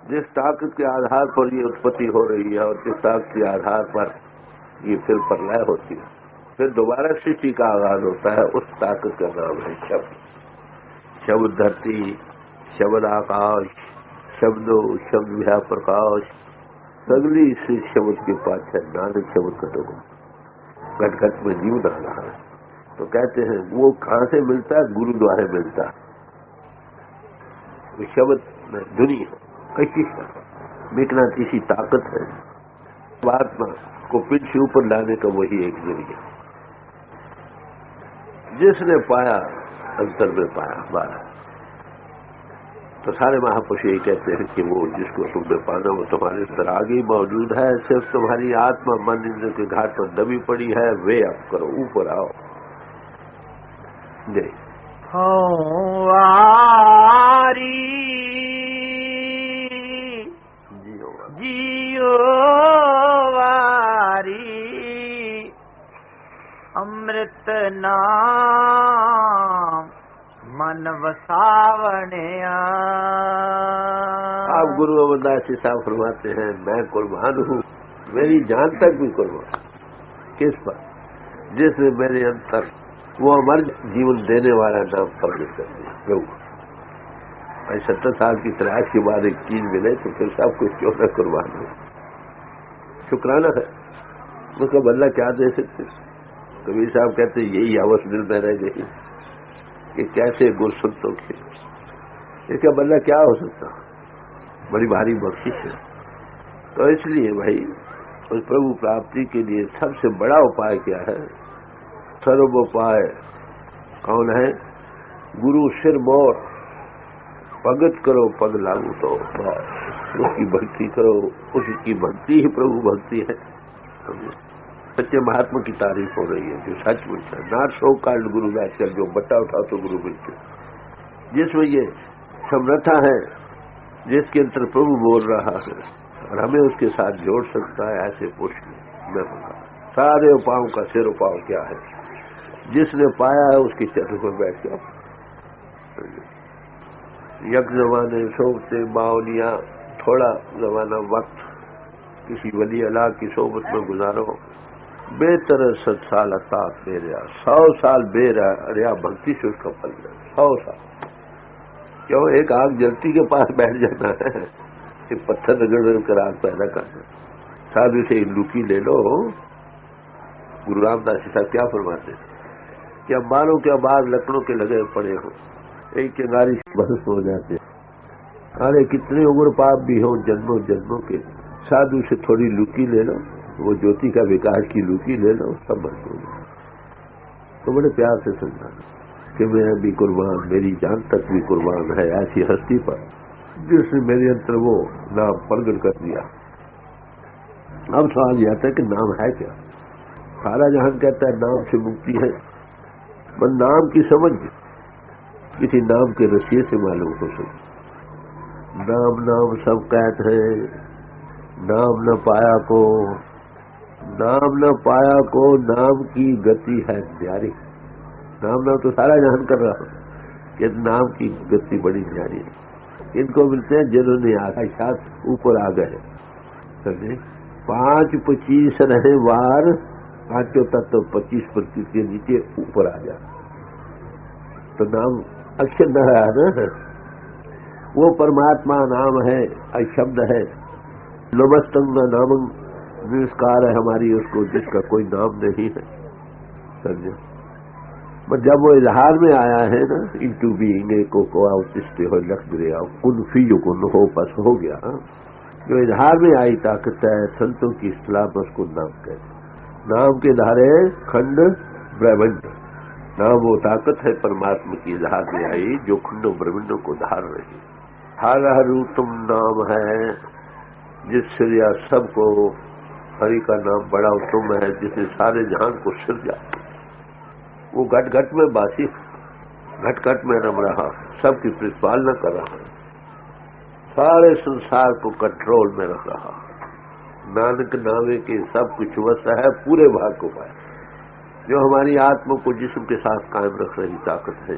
जिस ताकत के आधार पर ये उत्पत्ति हो रही है और जिस ताकत के आधार पर ये फिर प्रलय होती है, फिर दोबारा सृष्टि का आगाज होता है, उस ताकत का नाम है शब्द। शब्द धरती, शब्द आकाश, शब्दों शब्द भया प्रकाश, सगली से शब्द के पास है नानक शब्द कटोगो। घट घट में जीव डाल रहा है। तो कहते हैं वो कहां से मिलता है? गुरु द्वारा मिलता है। शब्द में दुनिया कैसी मिकनातीसी ताकत है। आत्मा को पिंड से ऊपर लाने का वही एक जरिया। जिसने पाया अंतर में पाया बारह। तो सारे महापुरुष यही कहते हैं कि वो जिसको तुमने पाना वो तुम्हारे अंदर आगे मौजूद है। सिर्फ तुम्हारी आत्मा मन इंद्र के घाट पर दबी पड़ी है। वे अप करो, ऊपर आओ। जय जियो वारी अमृत नाम मन वसावने। आप गुरु अमरदास जी साहब फरमाते हैं, मैं कुर्बान हूँ, मेरी जान तक भी कुर्बान। किस पर? जिसने मेरे अंतर वो अमर जीवन देने वाला नाम प्रकट कर दिया प्रभु। 70 साल की तलाश के बाद एक चीज मिले तो फिर सब कुछ क्यों न कुर्बान हो। शुक्राना है, उसका बदला क्या दे सकते। कबीर साहब कहते यही अवश्य दिल में रह गई कि कैसे गुरसुनतों के, इसका बदला क्या हो सकता। बड़ी भारी बख्शिश है। तो इसलिए भाई उस प्रभु प्राप्ति के लिए सबसे बड़ा उपाय क्या है? सर्व उपाय कौन है? गुरु सिर मोर भगत करो पग लागू तो उसकी भक्ति करो। उसकी भक्ति ही प्रभु भक्ति है। सच्चे महात्मा की तारीफ हो रही है जो सचमुच है। नाथ सो काल गुरु वैसे जो बट्टा उठाओ तो गुरु मिलते, जिसमें ये समर्था है, जिसके अंतर प्रभु बोल रहा है और हमें उसके साथ जोड़ सकता है, ऐसे पुरुष मैं बोला। सारे उपायों का सिर उपाय क्या है? जिसने पाया है उसके चरण पर बैठ जाओ। यक जमाने सोबते बावलिया, थोड़ा जमाना वक्त किसी वली अल्लाह की सोबत में गुजारो। बेहतर 7 साल अतात मेरे 100 साल बेरिया भक्ति से उसका फल है। 100 साल क्यों? एक आग जलती के पास बैठ जाना है, एक पत्थर रगड़ कर आग पैदा करना। साधु से लुकी ले लो। गुरु रामदास जी साहब क्या फरमाते हैं कि अंबारों के बाद लकड़ों के लगे पड़े हो, एक चिंगारी भस्म हो जाते। अरे कितने उम्र पाप भी हो जन्मों जन्मों के, साधु से थोड़ी लुकी ले लो, वो ज्योति का विकास की लुकी ले लो, सब भस्म हो जाए। तो बड़े प्यार से समझाना कि मैं भी कुर्बान, मेरी जान तक भी कुर्बान है ऐसी हस्ती पर जिसने मेरे अंतर वो नाम प्रगट कर दिया। अब सवाल यह आता है कि नाम है क्या? सारा जहान कहता है नाम से मुक्ति है, पर नाम की समझ किसी नाम के रसिए से मालूम हो सकती। नाम नाम सब कहते हैं, नाम न पाया को, नाम न पाया को नाम की गति है न्यारी। नाम तो सारा जहान कर रहा हूं कि नाम की गति बड़ी न्यारी है। इनको मिलते हैं जिन्होंने आकाशात ऊपर आ गए। समझे? 5-25 रहे वार, पांचों तत्व 25% के नीचे ऊपर आ जा। तो नाम अक्षर न रहा ना, वो परमात्मा नाम है, शब्द है। नमस्तंग नाम नमस्कार है हमारी उसको जिसका कोई नाम नहीं है। समझे? पर जब वो इजहार में आया है ना, इंटू बीइंग एको को आउटिस्ट हो लख दरिया कुन फीजो कुन हो बस हो गया। जो इजहार में आई ताकत है, संतों की इस्तिलाह पर उसको नाम कहते। नाम के धारे खंड ब्रह्मांड। नाम वो ताकत है परमात्मा की इजहार में आई जो खंडों ब्रह्मांडों को धार रही। हर हरु तुम नाम है जिससे या सबको, हरि का नाम बड़ा उत्तम है जिसने सारे जहान को सिरजा। वो घट घट में बासी, घट घट में रम रहा, सबकी प्रतिपालना कर रहा, सारे संसार को कंट्रोल में रख रहा। नानक नामे के सब कुछ वश है, पूरे भाग को पाया। जो हमारी आत्मा को जिस्म के साथ कायम रख रही ताकत है,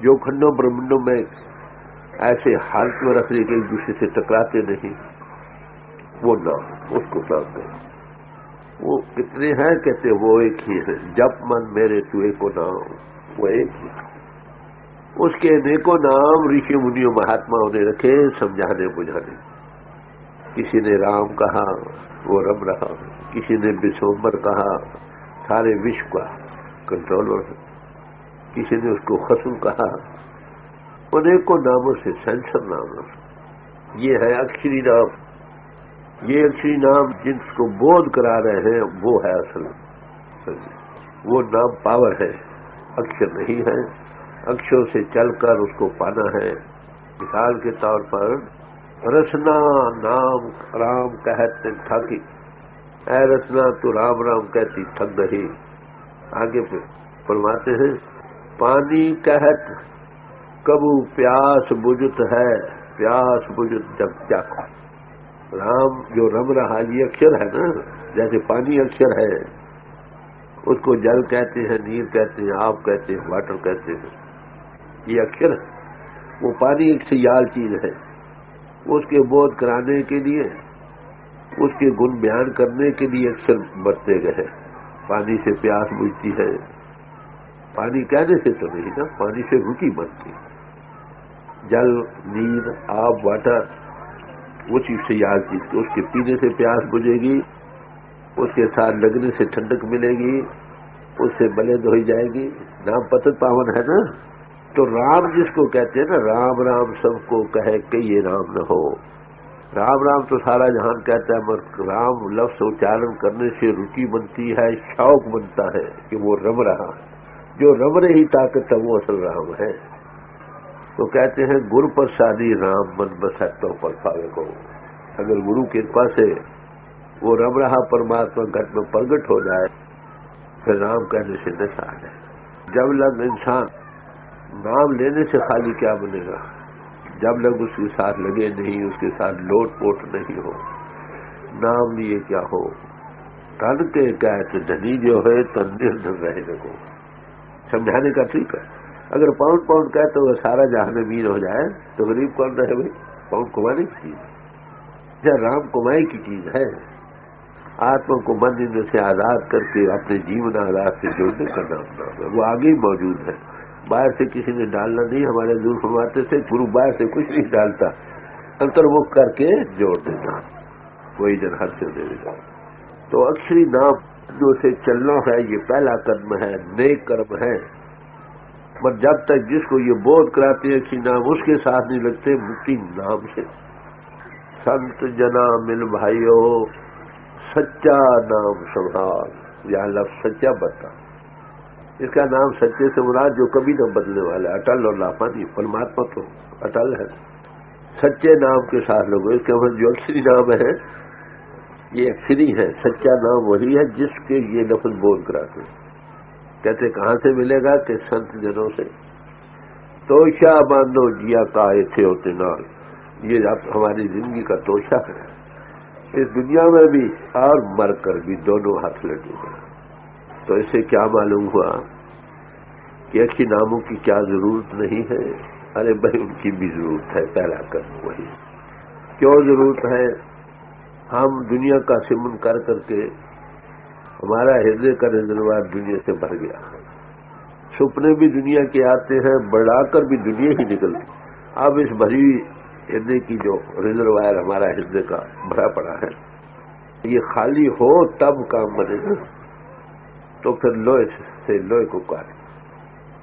जो खंडों ब्रह्मांडों में ऐसे हालत में रखने के एक दूसरे से टकराते नहीं, वो नाम, उसको नाम है। वो कितने हैं? कहते वो एक ही है। जप मन मेरे तू एको नाम, वो एक ही। उसके अनेकों नाम ऋषि मुनियों महात्माओं ने रखे समझाने बुझाने। किसी ने राम कहा, वो रम रहा। किसी ने विश्वम्बर कहा, सारे विश्व का कंट्रोलर है। किसी ने उसको खसू कहा। अनेकों नामों से संसर नाम है। ये है अक्षरी नाम। ये अक्षरी नाम जिसको बोध करा रहे हैं वो है असल। वो नाम पावर है, अक्षर नहीं है। अक्षरों से चलकर उसको पाना है। मिसाल के तौर पर रसना नाम राम कहते थकी, ऐ रसना तो राम राम कहती थक गई। आगे फिर फरमाते हैं, पानी कहत कबू प्यास बुझत है, प्यास बुझत जब जाखा। राम जो रम रहा, ये अक्षर है ना, जैसे पानी अक्षर है, उसको जल कहते हैं, नीर कहते हैं, आप कहते हैं, वाटर कहते हैं। ये अक्षर है। वो पानी एक सियाल चीज है। उसके बोध कराने के लिए, उसके गुण बयान करने के लिए अक्षर बरते गए। पानी से प्यास बुझती है, पानी कहने से तो नहीं ना, पानी से रुचि बनती। जल, नीर, आप, वाटर, वो चीज सियाल चीज, तो उसके पीने से प्यास बुझेगी, उसके साथ लगने से ठंडक मिलेगी, उससे बले धोई जाएगी। नाम पतत पावन है ना। तो राम जिसको कहते हैं ना, राम राम सबको कहे कि ये राम न हो। राम राम तो सारा जहान कहता है, मगर राम लफ्ज उच्चारण करने से रुचि बनती है, शौक बनता है कि वो रम रहा है। जो रम रही ताकत है वो असल राम है। तो कहते हैं गुरु प्रसादी राम मन बसतो पर पावे को। अगर गुरु के कृपा से वो रम रहा परमात्मा घट में प्रगट हो जाए, फिर राम कहने से नशा आ जाए। जब लग इंसान नाम लेने से खाली क्या बनेगा, जब लग उसके साथ लगे नहीं, उसके साथ लोट पोट नहीं हो, नाम लिए क्या हो। तन के कहते धनी जो है तन निर्धन रहे लगो। समझाने का ठीक है। अगर पाउंड पाउंड कहते तो सारा जहान अमीर हो जाए तो गरीब कौन रहे भाई? पाउंड कमाने की चीज है, राम कमाई की चीज है। आत्मा को मन इंद्र से आजाद करके अपने जीवन आधार से जोड़ने का नाम है। वो आगे ही मौजूद है, बाहर से किसी ने डालना नहीं। हमारे दूर फरमाते थे गुरु बाहर से कुछ नहीं डालता, अंतर्मुख करके जोड़ देता, वही जन हर से दे देगा। तो अक्षरी नाम जो से चलना है, ये पहला कर्म है, नेक कर्म है। पर जब तक जिसको ये बोध कराते हैं अक्षरी नाम, उसके साथ नहीं लगते मुक्ति नाम से। संत जना मिल भाइयों सच्चा नाम संभाल, यह लफ्ज सच्चा बता। इसका नाम सच्चे से मुराद जो कभी न बदलने वाला, अटल और लाफानी। परमात्मा तो अटल है। सच्चे नाम के साथ लोगों, इसके बाद जो अक्षरी नाम है ये अक्षरी है। सच्चा नाम वही है जिसके ये लफ्ज बोध कराते। कहते कहां से मिलेगा? कि संत जनों से। तोशा बांधो जिया का थे होते नाल, ये हमारी जिंदगी का तोशा है। इस दुनिया में भी और मरकर भी दोनों हाथ लगे। तो इससे क्या मालूम हुआ कि अच्छी नामों की क्या जरूरत नहीं है? अरे भाई उनकी भी जरूरत है। पहला कर्म वही। क्यों जरूरत है? हम दुनिया का सिमरन कर करके हमारा हृदय का रिजर्वायर दुनिया से भर गया। सपने भी दुनिया के आते हैं, बढ़ाकर भी दुनिया ही निकलती। अब इस भरी हृदय की जो रिजर्वायर हमारा हृदय का भरा पड़ा है, ये खाली हो तब काम बनेगा। तो फिर लोहे से लोहे को काट,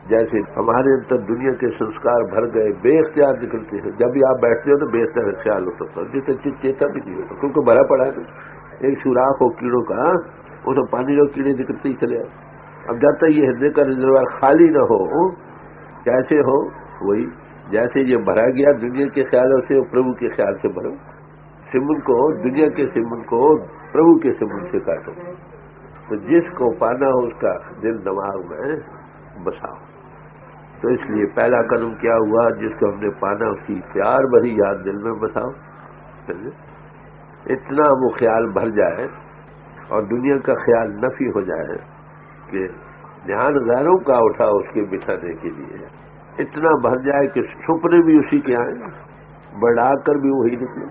जैसे हमारे अंदर दुनिया के संस्कार भर गए, बेख्तियार निकलते हैं। जब भी आप बैठते हो तो बेख्तियार ख्याल होता था, जिससे चित चेता भी नहीं होता, क्योंकि भरा पड़ा है। एक सुराख हो कीड़ों का, वो तो पानी जो कीड़े निकलते ही चले आए। अब जब तक ये हृदय का रिजर्वायर खाली न हो, कैसे हो? वही जैसे ये भरा गया दुनिया के ख्यालों से, प्रभु के ख्याल से भरो। सिमरन को, दुनिया के सिमरन को प्रभु के सिमरन से काटो। तो जिसको पाना हो उसका दिल दिमाग में बसाओ। तो इसलिए पहला कदम क्या हुआ? जिसको हमने पाना उसकी प्यार भरी याद दिल में बसाओ। इतना वो ख्याल भर जाए और दुनिया का ख्याल नफी हो जाए कि ध्यान गैरों का उठा उसके बिठाने के लिए। इतना भर जाए कि सुपने भी उसी के आए, बढ़ाकर भी वही निकले।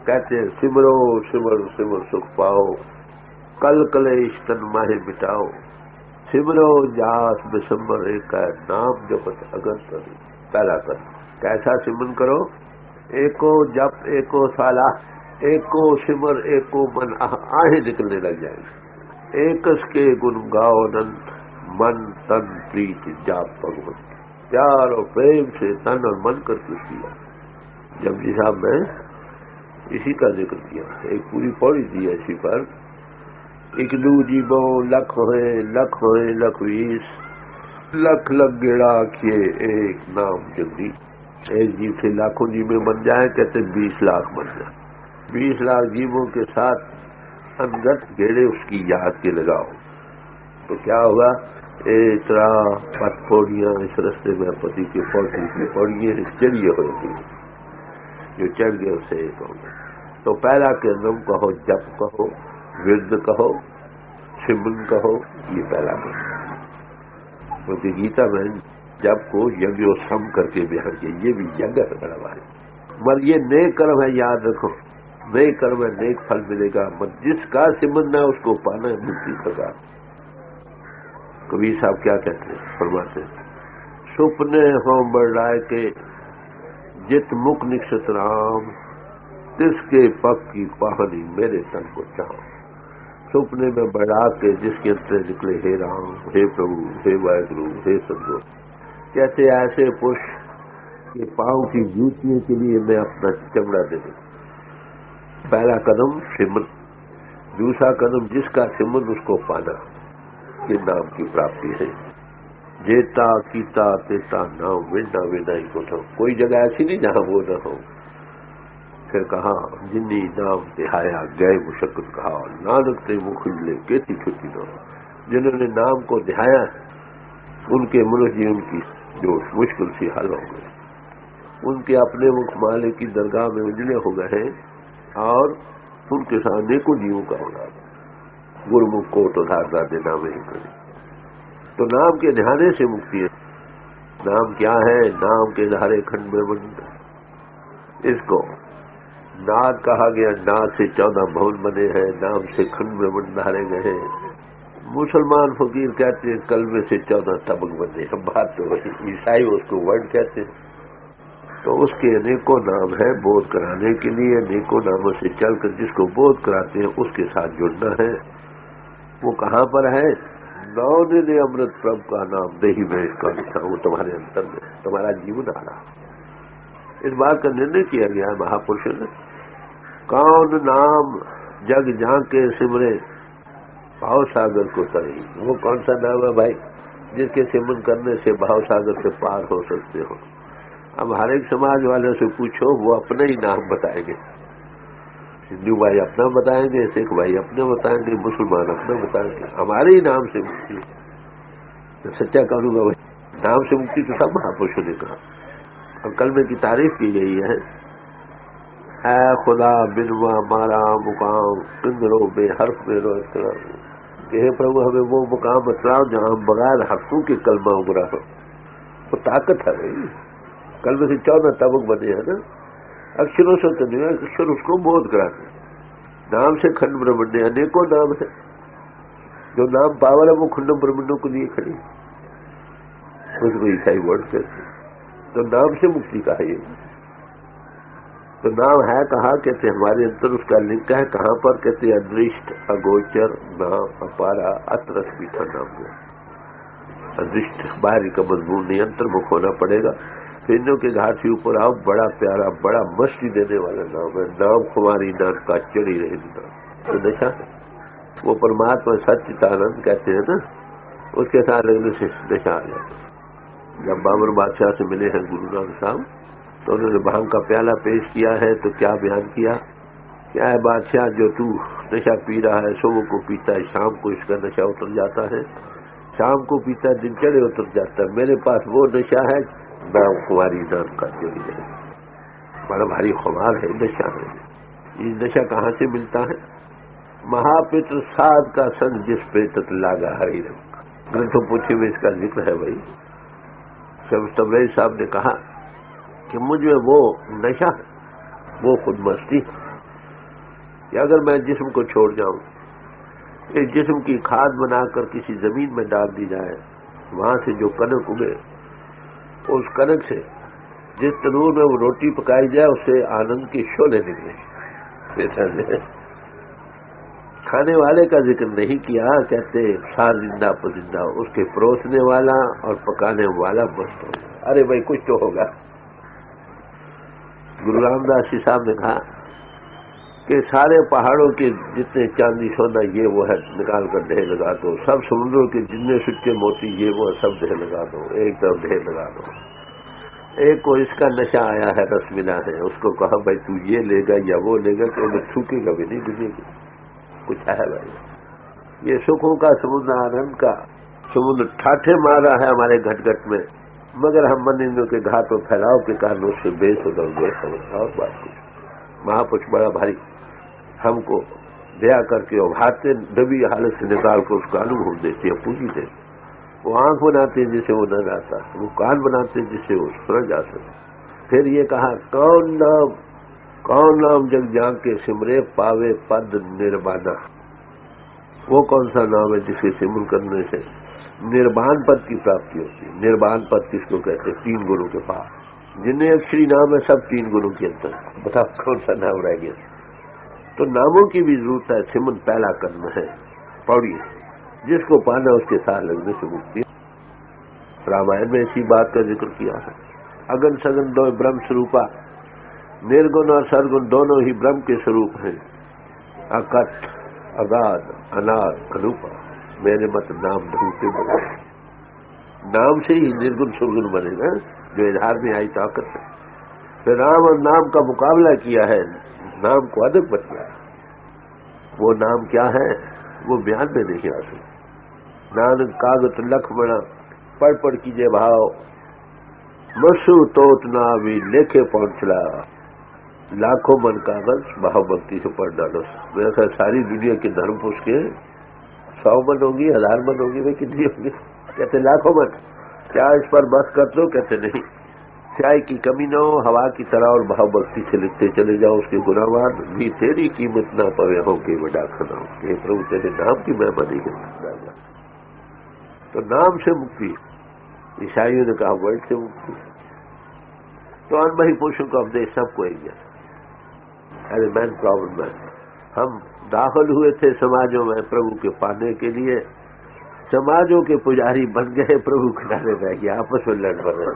कहते हैं सिमरो सिमर सिमर सुख पाओ, कल कलेश तन माहे मिटाओ, सिमरो जास बिसम्बर एक नाम जपत अगर करो। पहला कर कैसा सिमरन करो? एको जप एको साला, एको सिमर एको मन आहे निकलने लग जाएंगे। एकस के गुण गाओ अनंत, मन तन प्रीत जाप भगवत। प्यार और प्रेम से तन और मन कर कुछ किया। जपजी साहब ने इसी का जिक्र किया, एक पूरी पौड़ी दी है इसी पर। एक दू जीवो लख होए लख वीस, लख लग गेड़ा किए एक नाम जगदी। एक जीव से लाखों जीवें बन जाए, कहते 20 लाख बन जाए। 20 लाख जीवों के साथ अनगत गेड़े उसकी याद के लगाओ तो क्या होगा? इतना पथपौड़ियां इस रास्ते में पति के पौड़ियां चढ़िए होगी, जो चढ़ गए उसे एक होगा। तो पहला कदम कहो, जप कहो, विरद कहो, सिमरन कहो, ये पहला कदम। क्योंकि गीता में जप को यज्ञोत्सम करके बयान किया, ये भी यज्ञ है बड़ा भारी। मगर ये नेक कर्म है, याद रखो, नेक कर्म है, नेक फल मिलेगा। मत जिसका सिमरन है उसको पाना है मुक्ति प्रकार। कबीर साहब क्या कहते हैं, फरमाते हैं, सुपने हो बढ़ाए के जित मुख निक्षत राम, तिसके पग की पाहनी मेरे तन को चाहो। सुपने में बढ़ा के जिसके अंतर निकले, हे राम, हे प्रभु, हे वाहिगुरु, हे सदगुरु। कहते ऐसे पुष्प के पांव की जूतियों के लिए मैं अपना चमड़ा दे दूं। पहला कदम सिमरन, दूसरा कदम जिसका सिमरन उसको पाना, ये नाम की प्राप्ति है। जेता कीता तेता नाम विना विना ही को था। कोई जगह ऐसी नहीं जहां वो न हो। फिर कहा जिन्नी नाम तिहाया गए मुशक्कत कहा, नानक ते मुख ले केती छुट्टी न हो। जिन्होंने नाम को ध्याया उनके मनुष्य जीवन की जो मुश्किल सी हल हो गई, उनके अपने मुख माले की दरगाह में उजले हो गए हैं और उनके साथ अनेकों जीवों का होना। गुरुमुख को तो धारणा देना में ही करे। तो नाम के ध्याने से मुक्ति है। नाम क्या है? नाम के धारे खंड में बंद, इसको नाद कहा गया। नाद से 14 भवन बने हैं, नाम से खंड में बंद धारे गए हैं। मुसलमान फकीर कहते हैं कलमे से 14 तबक बने हैं। बात तो वही, ईसाई उसको वर्ड कहते हैं। तो उसके अनेकों नाम है बोध कराने के लिए। अनेकों नामों से चलकर जिसको बोध कराते हैं उसके साथ जुड़ना है। वो कहाँ पर है? नौ ने अमृत प्रभु का नाम दे ही मैं इसका निशा, वो तुम्हारे अंतर में, तुम्हारा जीवन आ रहा। इस बात का निर्णय किया गया है महापुरुषों ने। कौन नाम जग झांके सिमरे, भाव सागर को तरे। वो कौन सा नाम है भाई जिसके सिमरन करने से भाव सागर से पार हो सकते हो? अब हर एक समाज वाले से पूछो, वो अपने ही नाम बताएंगे। हिंदू भाई अपना बताएंगे, सिख भाई अपने बताएंगे, मुसलमान अपना बताएंगे। हमारे ही नाम से मुक्ति। तो सच्चा कहूंगा भाई, नाम से मुक्ति तो सब महापुरुषों ने कहा। और कलमे की तारीफ की गई है, खुदा बिनवा मारा मुकाम, पिंगरो बेहर्फ मेरो इस्लाम। हे प्रभु हमें वो मुकाम बतलाओ जहां हम बगैर हर्फों के कलमा उगरा हो। वो ताकत है भाई। कलमे से 14 तबक बने हैं ना, अक्षरों से तो नहीं, अक्षर उसको बोध कराते। नाम से खंड ब्रह्मंड, अनेकों नाम है। जो नाम पावर है वो खंड ब्रह्मंडों को लिए खड़ी, उसको ईसाई वर्ड कहते। तो नाम से मुक्ति का है ये। तो नाम है कहा? कहते हमारे अंतर उसका लिंक है। कहाँ पर? कहते अदृष्ट, अगोचर, नाम, अपारा, अतरस पीठा नाम है। अदृष्ट बाहरी का मजबूर नहीं, अंतर्मुख होना पड़ेगा। फिरनों के घाट से ऊपर आओ, बड़ा प्यारा, बड़ा मस्ती देने वाला नाम है। नाम कुमारी नाम का चढ़ी रहे नाम। तो दशा वो परमात्मा सच्चिदानंद कहते हैं ना, उसके साथ लगने से दशा आ जाए। जब बाबर बादशाह से मिले हैं गुरु नानक साहब, तो उन्होंने भांग का प्याला पेश किया है। तो क्या बयान किया? क्या है बादशाह, जो तू नशा पी रहा है सुबह को पीता है, शाम को इसका नशा उतर जाता है, शाम को पीता है, दिन चढ़े उतर जाता है। मेरे पास वो नशा है, नाम कुमारी नाम का चोरी है। बड़ा भारी खुमार है, नशा है। ये नशा कहाँ से मिलता है? महापित्र साध का संग जिस पे तत् लागा हरि रंग। ग्रंथों पूछे में इसका जिक्र है भाई। जब तबरेज़ साहब ने कहा कि मुझ में वो नशा, वो खुद मस्ती कि अगर मैं जिस्म को छोड़ जाऊं, इस जिस्म की खाद बनाकर किसी जमीन में डाल दी जाए, वहां से जो कनक उगे, उस कनक से जिस तनूर में वो रोटी पकाई जाए, उससे आनंद की शोले निकले। खाने वाले का जिक्र नहीं किया, कहते सार जिंदा पजिंदा, उसके परोसने वाला और पकाने वाला मस्त हो। अरे भाई कुछ तो होगा। गुरु रामदास जी साहब ने कहा कि सारे पहाड़ों के जितने चांदी सोना ये वो है, निकाल कर ढेर लगा दो। सब समुद्रों के जितने सुच्चे मोती ये वो सब ढेर लगा दो, एक तरफ ढेर लगा दो। एक को इसका नशा आया है, रस मिला है, उसको कहा भाई तू ये लेगा या वो लेगा, तो वो छूकेगा भी नहीं, बुझेगी कुछ है भाई। ये सुखों का समुद्र, आनंद का समुद्र ठाठे मारा है हमारे घट घट में, मगर हम मन इंद्रियों के घात और फैलाव के कारण उससे बेसुध और बेसमझ। और बात कुछ महापुरुष बड़ा भारी हमको दया करके और भाते दबी हालत से निकाल कर उसका अनुभव देते हैं, पूजी देते। वो आंख बनाते हैं जिसे वो न जाता, वो कान बनाते हैं जिसे वो सुन जा सके। फिर ये कहा कौन नाम जग जाके सिमरे पावे पद निर्वाणा। वो कौन सा नाम है जिसके सिमरन करने से निर्वाण पद की प्राप्ति होती है। निर्वाण पद किसको कहते हैं? 3 गुरु के पास जिन्हें अक्षरी नाम है, सब 3 गुरु के अंदर। बताओ कौन सा नाम रह गया? तो नामों की भी जरूरत है। सिमरन पहला कर्म है, पौड़ी जिसको पाना उसके साथ लगने से मुक्ति। रामायण में इसी बात का जिक्र किया है। अगन सगन दो ब्रह्म स्वरूपा, निर्गुण और सरगुण दोनों ही ब्रह्म के स्वरूप हैं। अकट अगाध अनाद अनूपा, मेरे मत नाम ढूंढते बने। नाम से ही निर्गुण सुरगुण बनेगा, जो इधार में आई ताकत है। फिर राम और नाम का मुकाबला किया है, नाम को अधिक बतलाया। वो नाम क्या है वो बयान में नहीं आ सकता। नानक कागत लखमणा पढ़ पढ़ कीजिए भाव, मसू तोत नावी लेखे पहुंचला, लाखों मन कागज भाव भक्ति से पढ़ डालो। मेरे ख्याल सारी दुनिया के धर्म पुरुष के 100 मन होगी, 1000 मन होगी, वे कितनी होगी? कहते लाखों मन। क्या इस पर बस कर दो? कहते नहीं। स्याही की कमी न हो, हवा की तरह और भाव भक्ति से लिखते चले जाओ। उसके गुनावान भी तेरी कीमत ना पवे हो के बड़ा खाना हो। हे प्रभु तेरे नाम की महिमा नहीं कर सकता। तो नाम से मुक्ति, ईसाइयों ने कहा वर्ड से मुक्ति। तो अनबही पुरुषों का उपदेश सबको एक जैसा। अरे मैन प्रॉब्लम है, हम दाखिल हुए थे समाजों में प्रभु के पाने के लिए, समाजों के पुजारी बन गए, प्रभु किनारे रह गए, आपस में लड़ पड़े।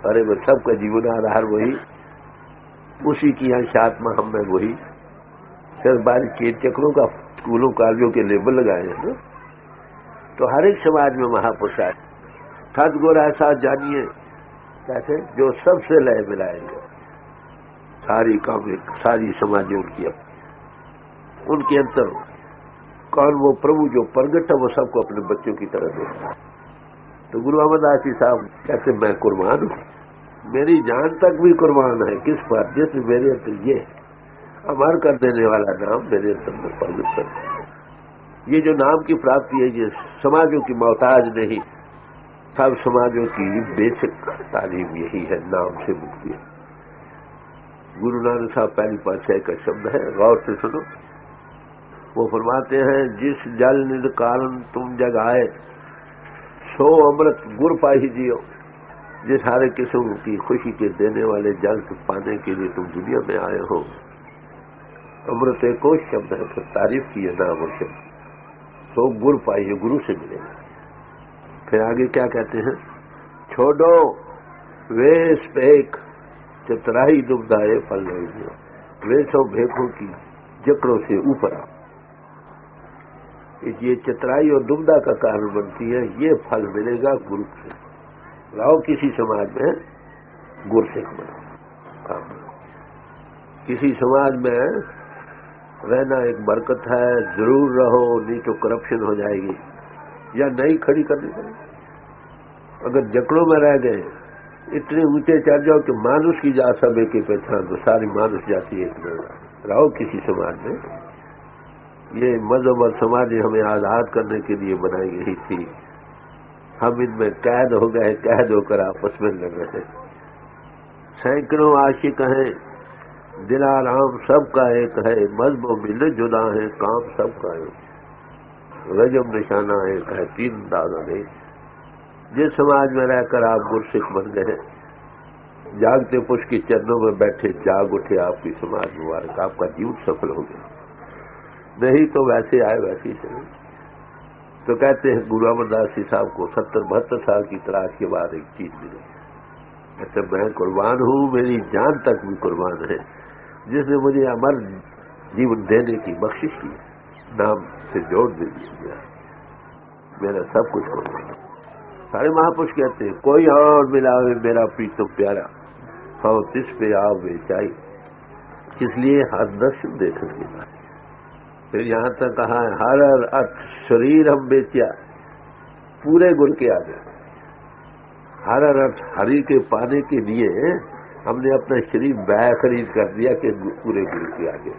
अरे वो सबका जीवन आधार वही, उसी की अंशात्मा हम में वही। फिर बारी चेत चक्रों का स्कूलों कॉलेजों के लेबल लगाए हैं ना। तो हर एक समाज में महापुरुष आए। सदगुरु ऐसा जानिए कैसे, जो सबसे लय मिलाएंगे। सारी कामिक सारी समाजों की उनके अंतर कौन? वो प्रभु जो प्रगट है, वो सबको अपने बच्चों की तरह देखता है। तो गुरु अमरदास जी साहब कहते मैं कुर्बान हूं, मेरी जान तक भी कुर्बान है। किस पर? जिस मेरे अंदर ये अमर कर देने वाला नाम मेरे अंदर पवित्र है। ये जो नाम की प्राप्ति है, ये समाजों की मोहताज नहीं, सब समाजों की बेसिक तालीम यही है, नाम से मुक्ति है। गुरु नानक साहब पहली पातशाही का शब्द है, गौर से सुनो। वो फरमाते हैं, जिस जल निध कारण तुम जग आए, सो अमृत गुर पाही जियो। जिस हर किस्म की खुशी के देने वाले जल पाने के लिए तुम दुनिया में आए हो। अमृत एक और शब्द है, तो तारीफ की है नाम और शब्द। तो गुर पाइए, गुरु से मिलेगा। फिर आगे क्या कहते हैं? छोड़ो वेश भेख चतराई दुबदाए फल नहीं दियो। वेश और भेखों की जकड़ों से ऊपर आओ। ये चतराई और दुबदा का कारण बनती है, ये फल मिलेगा गुरु से। लाओ किसी समाज में गुरसिख बनाओ, किसी समाज में रहना एक बरकत है, जरूर रहो, नहीं तो करप्शन हो जाएगी या नहीं खड़ी करनी पड़ेगी। अगर जकड़ों में रह गए, इतने ऊंचे चढ़ जाओ कि मानुष की जात सब एक ही पहचान, तो सारी मानुष जाती एक नजर। रहो किसी समाज में। ये मजहब और समाज हमें आजाद करने के लिए बनाई गई थी। हम इनमें कैद हो गए, कैद होकर आपस में लग रहे। सैकड़ों आशिक हैं, दिलाराम सबका एक है, मजहब मिल जुदा है, काम सबका एक, रजम निशाना एक है, तीन दादा ने। जिस समाज में रहकर आप गुरसिख बन गए, जागते पुरुष के चरणों में बैठे जाग उठे आपकी समाज मुबारक, आपका जीवन सफल हो गया। नहीं तो वैसे आए वैसे ही चले। तो कहते हैं गुरु अमरदास जी साहब को 70-72 साल की तलाश के बाद एक चीज मिली। कहते मैं कुर्बान हूं, मेरी जान तक भी कुर्बान है, जिसने मुझे अमर जीवन देने की बख्शिश की, नाम से जोड़ दे दिया, मेरा सब कुछ कुर्बान। सारे महापुरुष कहते हैं कोई और मिलावे मेरा प्रीतम प्यारा, हाँ तिस पे आप बेचाई, इसलिए हर दर्शन देखने के बाद। फिर यहां तक कहा है हर अर्थ शरीर हम बेचा, पूरे गुरु के आगे। हर अर्थ हरि के पाने के लिए हमने अपना शरीर बैय खरीद कर दिया कि पूरे गुरु के आगे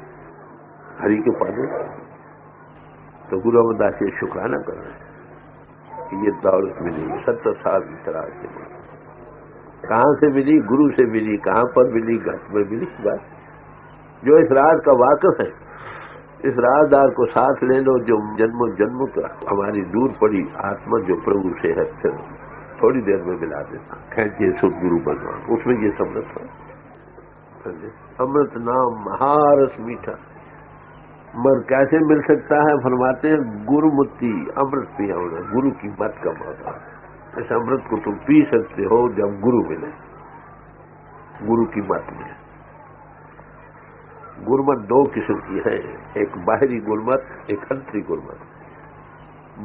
हरि के पाने। तो गुरु अमरदास जी शुक्राना कर रहे हैं कि ये दौलत मिली 70 साल की तलाश के बाद। कहां से मिली? गुरु से मिली। कहां पर मिली? घर में मिली। बस जो इस राज का वाकिफ है, इस राजदार को साथ ले लो, जो जन्मों जन्मों का हमारी दूर पड़ी आत्मा जो प्रभु से है, फिर थोड़ी देर में मिला देता, खेचे सुख गुरु बनवा। उसमें ये समृत है, अमृत नाम महारस मीठा। मगर कैसे मिल सकता है? फरमाते हैं गुरुमुक्ति, अमृत पिया होना, गुरु की मत का मौका। इस अमृत को तुम पी सकते हो जब गुरु मिले, गुरु की मत मिले। गुरमत दो किस्म की है, एक बाहरी गुरमत, एक अंतरी गुरमत।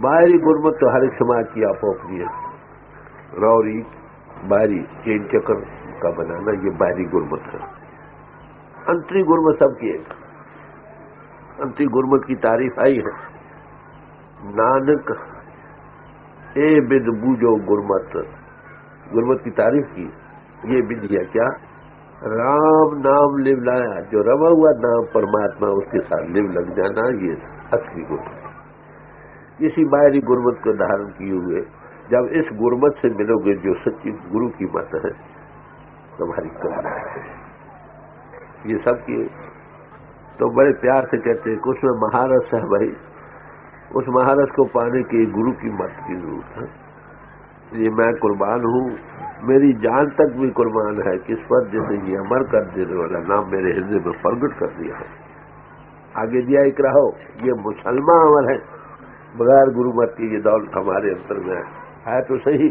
बाहरी गुरमत तो हर एक समाज की आपो अपनी है। रौरी बाहरी चेन चक्र का बनाना, ये बाहरी गुरमत है। अंतरी गुरमत सबकी एक। अंतरी गुरमत की तारीफ आई है, नानक ए बिद बूझो गुरमत। गुरमत की तारीफ की ये विधि है क्या? राम नाम लिव लाया, जो रवा हुआ नाम परमात्मा उसके साथ लिव लग जाना, ये असली गुरमत। इसी बाहरी गुरमत को धारण किए हुए जब इस गुरमत से मिलोगे जो सच्ची गुरु की मत है, तुम्हारी कमाल है। ये सब किए तो बड़े प्यार से कहते हैं कि उसमें महारस है भाई। उस महारस को पाने के गुरु की मत की जरूरत है। ये मैं कुर्बान हूं, मेरी जान तक भी कुर्बान है किस पर, जैसे ये अमर कर देने वाला नाम मेरे हृदय में प्रगट कर दिया है। आगे दिया इकरा हो, ये मुसलमान अमर है, बगैर गुरु मत की ये दौलत हमारे अंतर में है तो सही,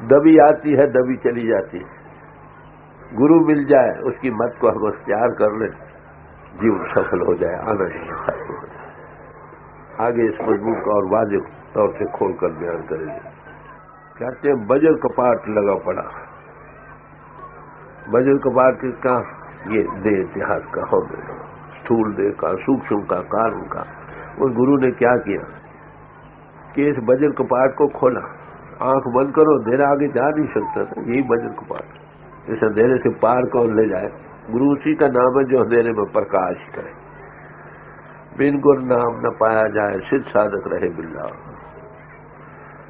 दबी आती है दबी चली जाती है। गुरु मिल जाए, उसकी मत को हम अख्तियार कर लें, जीवन सफल हो जाए, आना ही सफल हो जाए। आगे इस मजमून को और वाजिब तौर से खोल कर बयान करेंगे। कहते हैं बजर कपाट लगा पड़ा। बजर कपाट किसका? ये देह इतिहास का हो गया, स्थूल देह का, सूक्ष्म का, कारण का। उस गुरु ने क्या किया कि इस बजर कपाट को खोला। आंख बंद करो, अंधेरा आगे जा नहीं सकता था, यही बजर कपाट। इस अंधेरे से पार कौन ले जाए? गुरु उसी का नाम है जो अंधेरे में प्रकाश करे। बिन गुर नाम न पाया जाए, सिद्ध साधक रहे बिल्ला।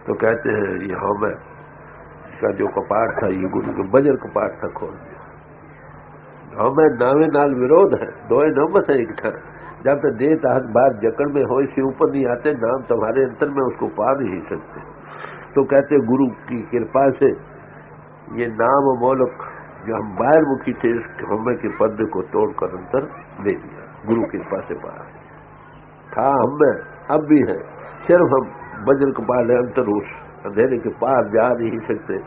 तो कहते हैं ये हमें इसका जो कपाट था, ये गुरु के बजर कपाट था, खोल दिया। हमें नावे नाल विरोध है, दोए न बस एक ठर। जब तक देह ताहत बाहर जकड़ में हो, इससे ऊपर नहीं आते, नाम तुम्हारे अंतर में उसको पा नहीं सकते। तो कहते गुरु की कृपा से ये नाम मोलक जो हम बाहर मुखी थे, इस हमें के पर्दे को तोड़कर अंतर दे दिया, गुरु की कृपा से पाया था। हमें अब भी है, सिर्फ हम बजर कपाल है, अंतर उस अंधेरे के पार जा नहीं सकते,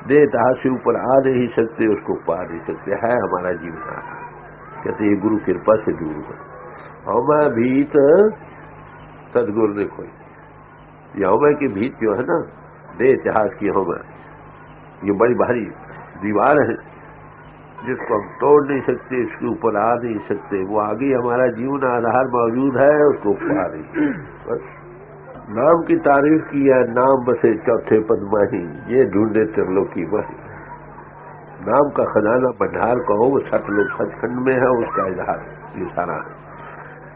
देह ताहत से ऊपर आ नहीं सकते, उसको पा नहीं सकते, है हमारा जीवन आ रहा। कहते ये गुरु कृपा से दूर है। हमें भीत सदगुरु ने खोई, ये हमें की भीत जो है ना, देह इतिहास की हमें, ये बड़ी भारी दीवार है जिसको हम तोड़ नहीं सकते, इसके ऊपर आ नहीं सकते। वो आगे हमारा जीवन आधार मौजूद है, उसको पा नहीं। बस नाम की तारीफ की है, नाम बसे चौथे पदमाही, ये ढूंढे त्रिलोकी माही। नाम का खजाना भंडार कहो, वो सतलोक सचखंड में है, उसका इजहार ये सारा है।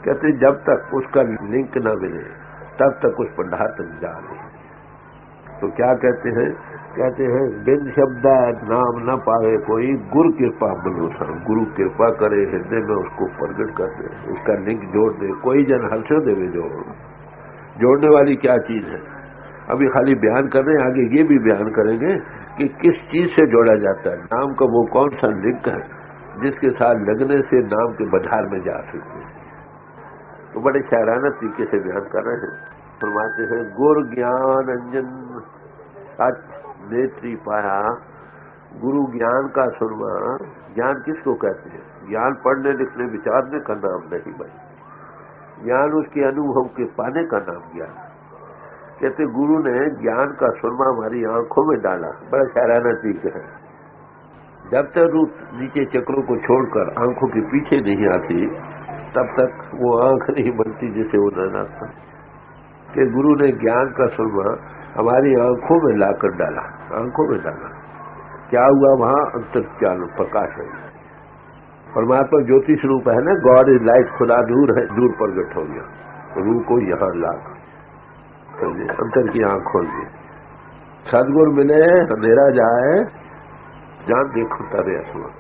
कहते जब तक उसका लिंक न मिले तब तक उस भंडार तक जा नहीं। तो क्या कहते हैं बिन शब्द नाम न पावे कोई, गुरु कृपा भरोसा। गुरु कृपा करे हृदय में उसको प्रगट कर दे, उसका लिंक जोड़ दे। कोई जन हर्षो देवे जोड़ने वाली क्या चीज है। अभी खाली बयान कर रहे हैं, आगे ये भी बयान करेंगे कि किस चीज से जोड़ा जाता है नाम का। वो कौन सा लिंक है जिसके साथ लगने से नाम के बाजार में जा सकते हैं। तो बड़े शायराना तरीके से बयान कर रहे हैं। फरमाते हैं गुर ज्ञान अंजन सच नेत्री पाया। गुरु ज्ञान का सुरमा। ज्ञान किसको कहते हैं? ज्ञान पढ़ने लिखने विचारने का नाम नहीं भाई। ज्ञान उसके अनुभव के पाने का नाम ज्ञान। कहते गुरु ने ज्ञान का सुरमा हमारी आंखों में डाला। बड़ा शायराना तरीका है। जब तक रूप नीचे चक्रों को छोड़कर आंखों के पीछे नहीं आती तब तक वो आंख नहीं बनती जिसे वो नजर आता। कि गुरु ने ज्ञान का सुरमा हमारी आंखों में लाकर डाला। आंखों में डाला क्या हुआ? वहां अंतर्ज्ञान प्रकाश है। परमात्मा ज्योतिष रूप है ना, गॉड इज लाइट। खुदा दूर है, दूर प्रगट हो गया। रूह को यहाँ लाकर अंतर की आंख खोल दी। सदगुरु मिले अंधेरा जाए, जान देखो तारे आसमान।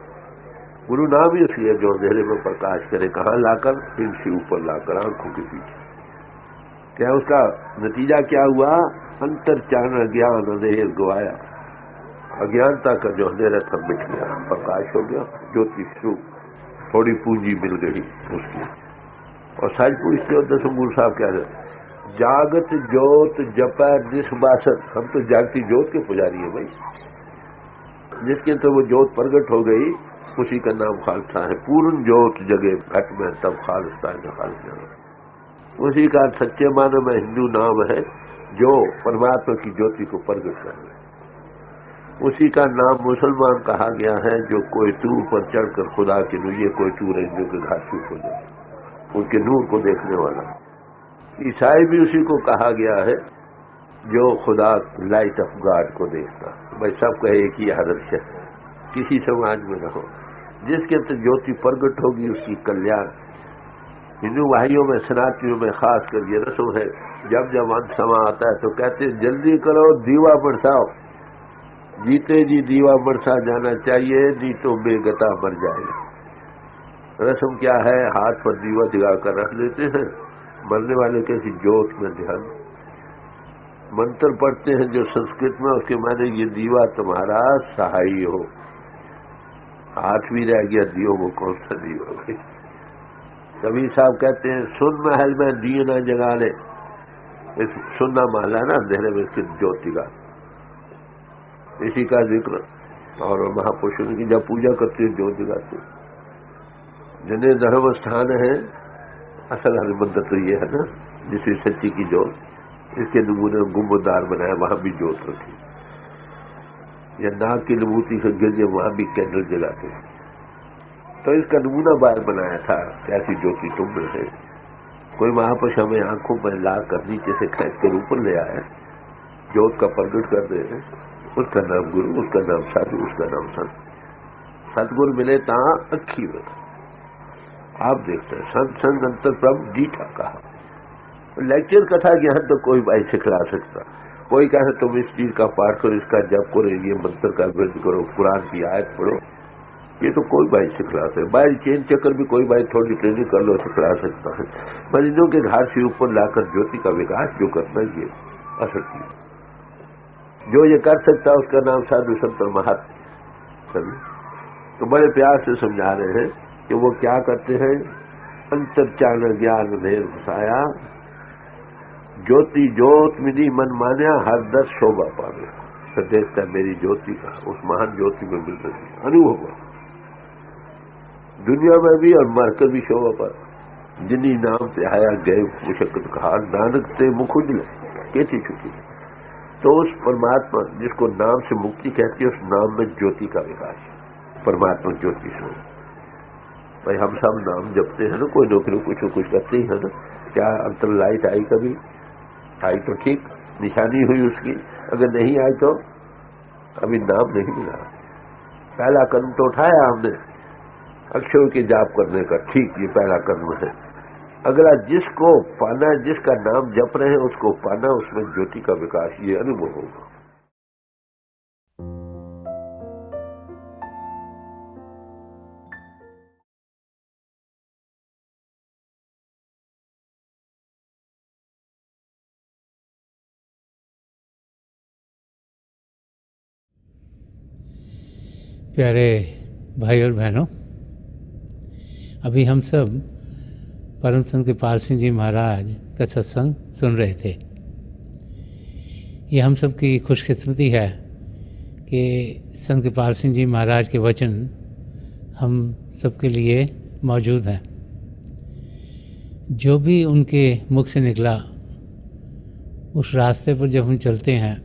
गुरु नाम ही इसलिए जो अंधेरे में प्रकाश करे। कहाँ लाकर? इनसे ऊपर लाकर आंखों के पीछे। क्या उसका नतीजा क्या हुआ? अंतर चान ज्ञान अंधेर गवाया। अज्ञानता का जो अंधेरा था मिट गया, प्रकाश हो गया, ज्योतिष रूप। थोड़ी पूंजी मिल गई उसकी। और सच पूछते हो दसम गुरु साहब क्या है? जागत ज्योत जपा जिस बासत। हम तो जागती ज्योत के पुजारी है भाई। जिसके तो वो ज्योत प्रगट हो गई उसी का नाम खालसा है। पूर्ण ज्योत जगे घट में तब खालसा है खालसा। उसी का सच्चे मानो में हिंदू नाम है जो परमात्मा की ज्योति को प्रगट करे। उसी का नाम मुसलमान कहा गया है जो कोई टूर पर चढ़कर खुदा के नूर, ये कोई टूर है जो के घाटी को जाए, उनके नूर को देखने वाला। ईसाई भी उसी को कहा गया है जो खुदा लाइट ऑफ गॉड को देखता। भाई सबका एक ही आदर्श है। किसी समाज में रहो जिसके अंदर ज्योति प्रगट होगी उसकी कल्याण। हिंदू भाइयों में सनातनियों में खास कर ये रस्म है, जब जब अंत समा आता है तो कहते हैं जल्दी करो दीवा बरसाओ। जीते जी दीवा बरसा जाना चाहिए, नहीं तो बेगता मर जाएगा। रस्म क्या है? हाथ पर दीवा जगा कर रख लेते हैं, मरने वाले कैसी ज्योत में ध्यान। मंत्र पढ़ते हैं जो संस्कृत में, उसके माने ये दीवा तुम्हारा सहाय हो। हाथ भी रह गया दियो, वो कौन सा दीवा भाई? कबीर साहब कहते हैं सुन महल में दिए ना जगा ले। इस सुनना महला ना अंधेरे में इसकी ज्योति का, इसी का जिक्र। और महापुरुषों की जब पूजा करते हैं ज्योति जगाते। जिन्हें धर्म स्थान है, असल हरिमंदिर तो ये है ना जिसे सच्ची की ज्योत, इसके नमूने गुंबददार बनाया, वहां भी ज्योत रखी। या नाग की विभूति से गिर जाए वहां भी कैंडल जलाते। तो इसका नमूना बाहर बनाया था कैसी ज्योति तुम में है। कोई महापुरुष हमें आंखों पर लाकर नीचे से खींच कर ऊपर ले आया, ज्योत का प्रगट कर दे। उसका नाम गुरु, उसका नाम साधु, उसका नाम संत। सतगुरु मिले ता अखी में। आप देखते हैं संत संग अंतर प्रभु जीठा कहा। लेक्चर कथा ज्ञान तो कोई भाई सिखला सकता। कोई कहे तुम इस चीज का पाठ करो, इसका जप करो, ये मंत्र का वृद्ध करो, कुरान की आयत पढ़ो, ये तो कोई भाई सिखला सकता है। भाई चेन चक्कर भी कोई भाई थोड़ी ट्रेनिंग कर लो सिखला सकता है। मरीजों के घर से ऊपर लाकर ज्योति का विकास जो करना ये असत्य। जो ये कर सकता है उसका नाम साधु संत और महात्मा। तो बड़े प्यार से समझा रहे हैं कि वो क्या करते हैं। अंतर्चान ज्ञान अंधेर घुसाया, ज्योति ज्योत मिली मन मान्या, हर दस शोभा पावे। सदैवता मेरी ज्योति का उस महान ज्योति में मिल रही अनुभव दुनिया में भी और मरकर भी शोभा पर। जिन्हीं नाम से आया गए मुशक्कत कहा, नानक से मुख उजले कैसी चुकी। तो उस परमात्मा जिसको नाम से मुक्ति कहती है, उस नाम में ज्योति का विकास है। परमात्मा ज्योति से भाई हम सब नाम जपते हैं ना, कोई नौकरी कुछ करते ही है ना। क्या अंतर लाइट आई? कभी आई तो ठीक, निशानी हुई उसकी। अगर नहीं आई तो अभी नाम नहीं मिला। पहला कदम तो उठाया हमने अक्षरों के जाप करने का, ठीक ये पहला कदम है। अगला जिसको पाना, जिसका नाम जप रहे हैं उसको पाना, उसमें ज्योति का विकास, ये अनुभव होगा। प्यारे भाई और बहनों, अभी हम सब परम संत कृपाल सिंह जी महाराज का सत्संग सुन रहे थे। ये हम सब की खुशकिस्मती है कि संत कृपाल सिंह जी महाराज के वचन हम सबके लिए मौजूद हैं। जो भी उनके मुख से निकला, उस रास्ते पर जब हम चलते हैं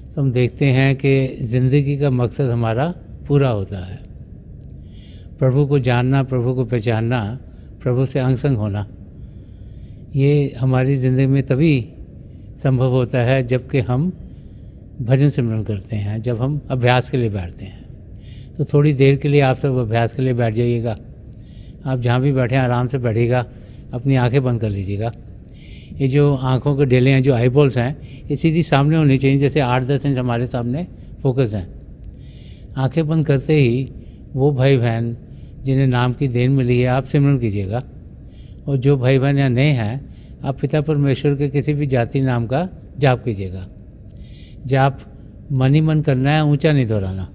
तो हम देखते हैं कि ज़िंदगी का मकसद हमारा पूरा होता है। प्रभु को जानना, प्रभु को पहचानना, प्रभु से अंग संग होना, ये हमारी ज़िंदगी में तभी संभव होता है जबकि हम भजन सिमरन करते हैं, जब हम अभ्यास के लिए बैठते हैं। तो थोड़ी देर के लिए आप सब अभ्यास के लिए बैठ जाइएगा। आप जहाँ भी बैठे हैं आराम से बैठिएगा, अपनी आंखें बंद कर लीजिएगा। ये जो आँखों के डेले हैं, जो आई बॉल्स हैं, ये सीधी सामने होनी चाहिए, जैसे 8-10 इंच हमारे सामने फोकस हैं। आंखें बंद करते ही वो भाई बहन जिन्हें नाम की देन मिली है, आप सिमरन कीजिएगा। और जो भाई बहन यहाँ नए हैं, आप पिता परमेश्वर के किसी भी जाति नाम का जाप कीजिएगा। जाप मन ही मन करना है, ऊंचा नहीं दोहराना।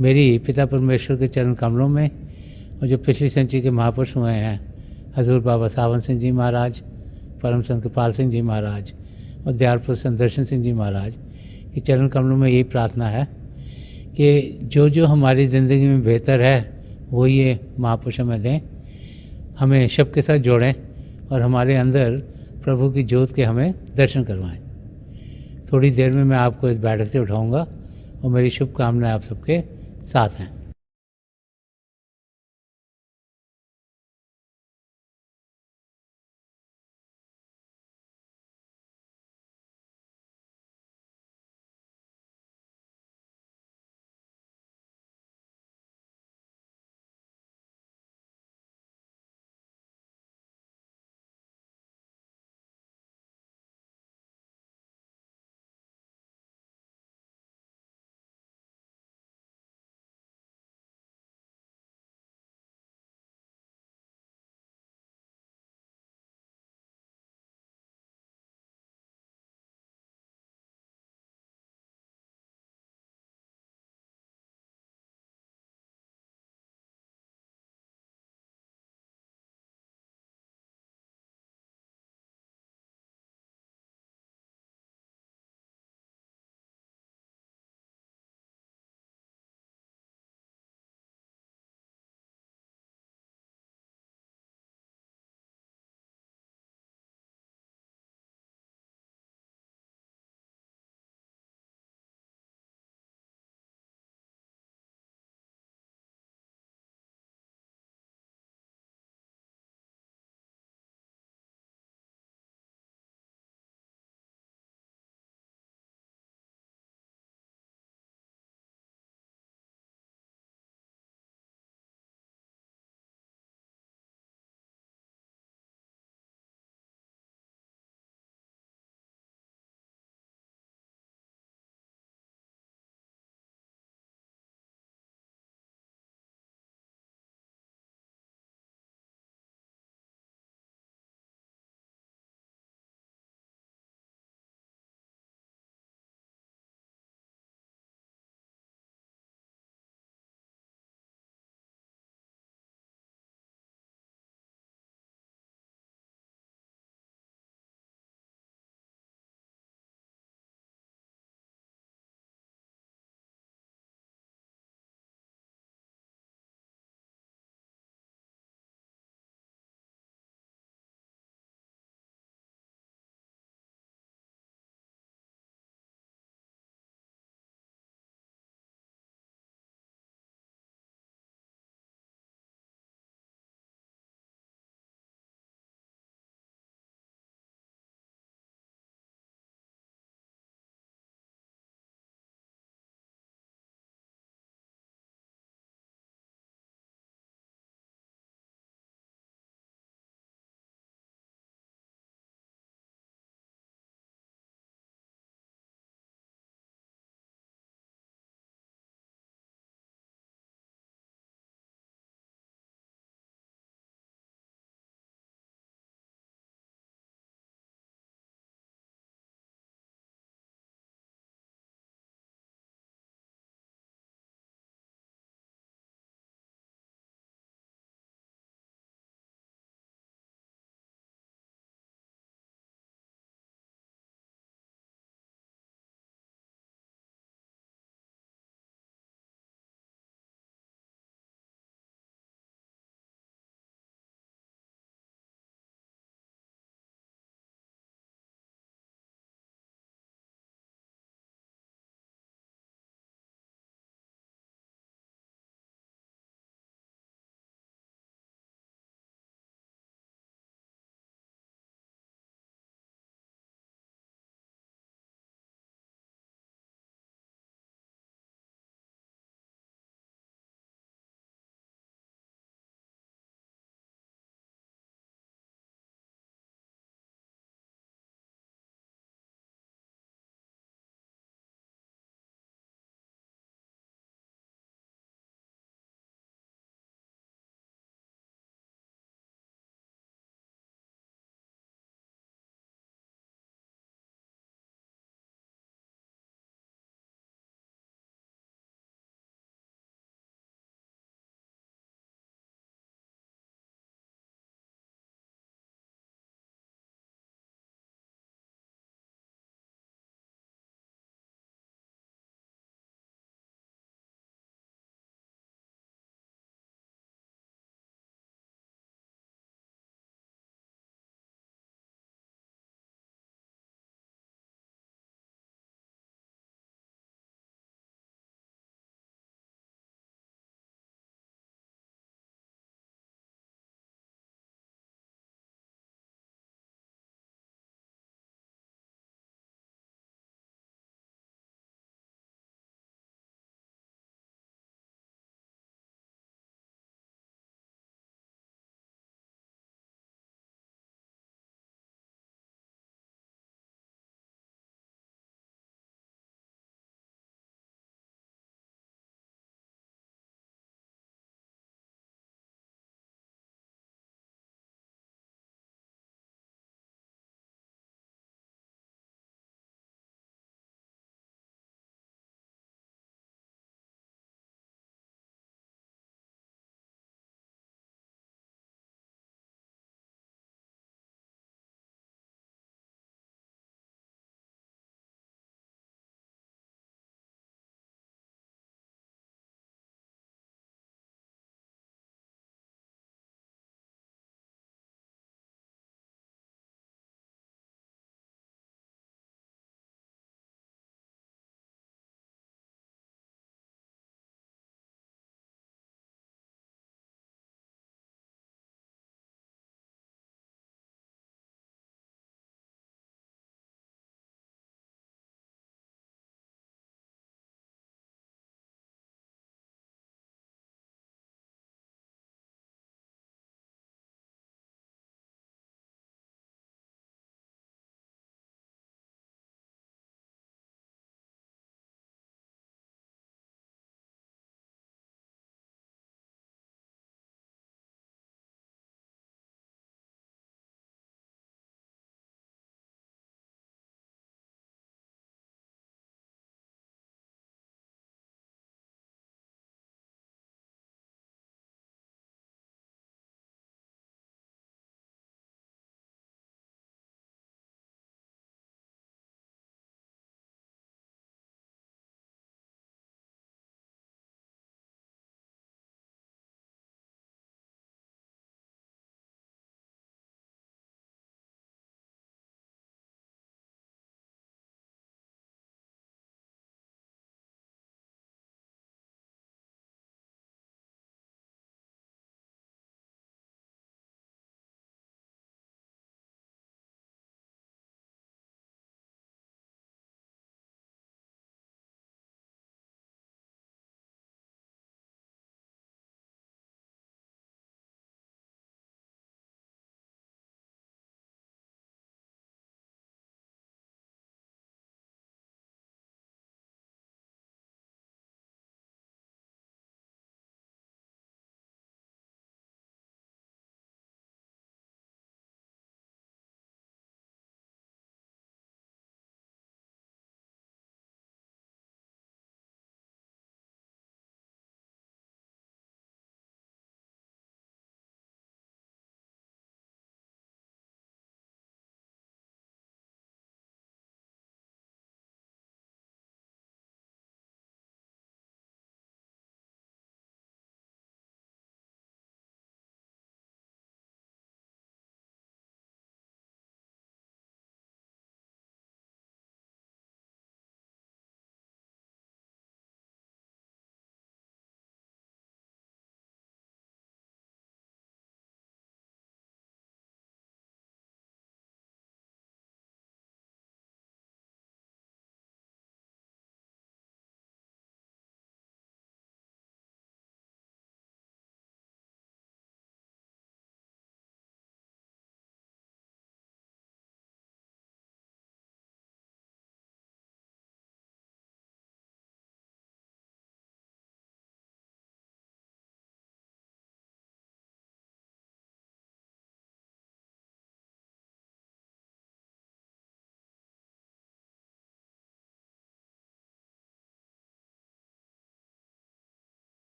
मेरी पिता परमेश्वर के चरण कमलों में, और जो पिछली संचित के महापुरुष हुए हैं, हजूर बाबा सावन सिंह जी महाराज, परम संत कृपाल सिंह जी महाराज और दयालपुर संदर्शन सिंह जी महाराज के चरण कमलों में यही प्रार्थना है कि जो जो हमारी ज़िंदगी में बेहतर है वो ये महापुरुष हमें दें, हमें शब के साथ जोड़ें और हमारे अंदर प्रभु की ज्योत के हमें दर्शन करवाएं। थोड़ी देर में मैं आपको इस बैठक से उठाऊंगा और मेरी शुभकामनाएं आप सबके साथ हैं।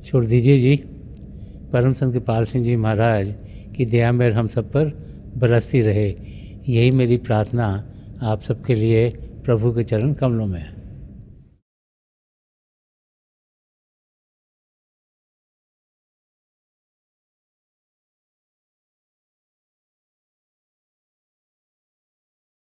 छोड़ दीजिए जी। परम संत कृपाल सिंह जी महाराज की दया मेहर हम सब पर बरसती रहे, यही मेरी प्रार्थना आप सबके लिए प्रभु के चरण कमलों में है।